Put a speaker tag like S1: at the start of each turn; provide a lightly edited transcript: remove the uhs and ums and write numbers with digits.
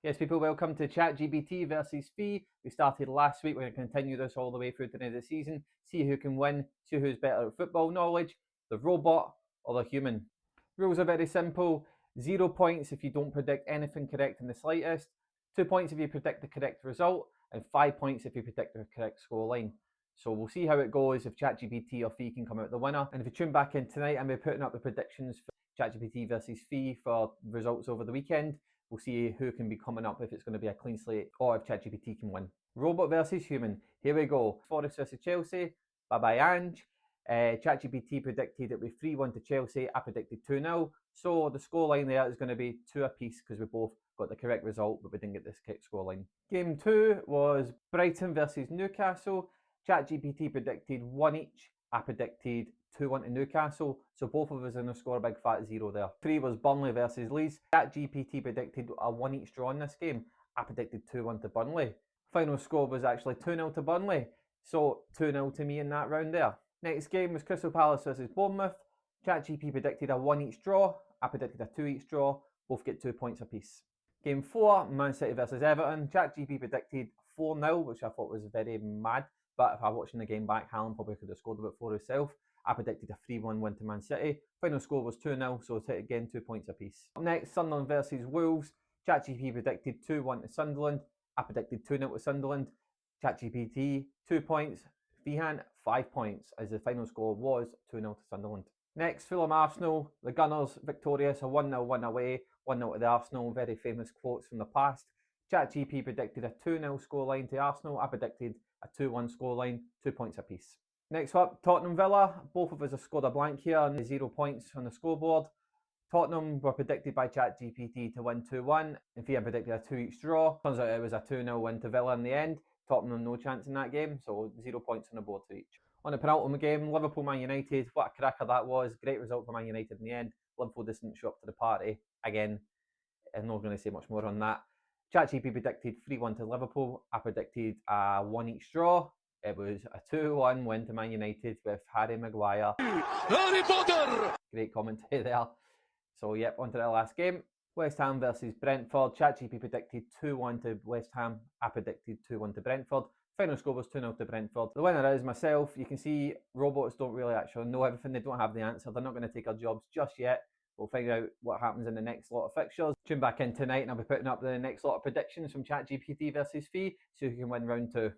S1: Yes, people, welcome to ChatGPT versus Fee. We started last week. We're going to continue this all the way through to the end of the season. See who can win, see who's better at football knowledge, the robot or the human. Rules are very simple. 0 points if you don't predict anything correct in the slightest. 2 points if you predict the correct result, and 5 points if you predict the correct scoreline. So we'll see how it goes if ChatGPT or Fee can come out the winner. And if you tune back in tonight, I'm going to be putting up the predictions for ChatGPT versus Fee for results over the weekend. We'll see who can be coming up, if it's going to be a clean slate or if ChatGPT can win. Robot versus human. Here we go. Forest versus Chelsea. Bye-bye, Ange. ChatGPT predicted it would be 3-1 to Chelsea. I predicted 2-0. So the scoreline there is going to be 2 apiece because we both got the correct result, but we didn't get this correct scoreline. Game 2 was Brighton versus Newcastle. ChatGPT predicted 1 each. I predicted 2-1 to Newcastle, so both of us are going to score a big fat 0 there. 3 was Burnley versus Leeds. ChatGPT predicted a 1 each draw in this game. I predicted 2-1 to Burnley. Final score was actually 2-0 to Burnley, so 2-0 to me in that round there. Next game was Crystal Palace versus Bournemouth. ChatGPT predicted a 1 each draw. I predicted a 2 each draw. Both get 2 points apiece. Game 4, Man City versus Everton. ChatGPT predicted 4-0, which I thought was very mad. But if I was watching the game back, Haaland probably could have scored about 4 himself. I predicted a 3-1 win to Man City. Final score was 2-0, so again 2 points apiece. Up next, Sunderland versus Wolves. ChatGPT predicted 2-1 to Sunderland. I predicted 2-0 to Sunderland. ChatGPT 2 points. Fihan 5 points, as the final score was 2-0 to Sunderland. Next, Fulham Arsenal. The Gunners victorious, a 1-0 win away. 1-0 to the Arsenal. Very famous quotes from the past. ChatGPT predicted a 2-0 scoreline to Arsenal. I predicted a 2-1 scoreline, 2 points apiece. Next up, Tottenham Villa. Both of us have scored a blank here and 0 points on the scoreboard. Tottenham were predicted by ChatGPT to win 2-1, and Fian predicted a 2 each draw. Turns out it was a 2-0 win to Villa in the end. Tottenham no chance in that game, so 0 points on the board for each. On the penultimate game, Liverpool-Man United. What a cracker that was. Great result for Man United in the end. Liverpool didn't show up to the party. Again, I'm not going to say much more on that. ChatGPT predicted 3-1 to Liverpool. I predicted a 1 each draw. It was a 2-1 win to Man United with Harry Maguire. Harry Potter! Great commentary there. So, yep, on to the last game. West Ham versus Brentford. ChatGPT predicted 2-1 to West Ham. I predicted 2-1 to Brentford. Final score was 2-0 to Brentford. The winner is myself. You can see robots don't really actually know everything. They don't have the answer. They're not going to take our jobs just yet. We'll figure out what happens in the next lot of fixtures. Tune back in tonight and I'll be putting up the next lot of predictions from ChatGPT versus Fee so you can win round 2.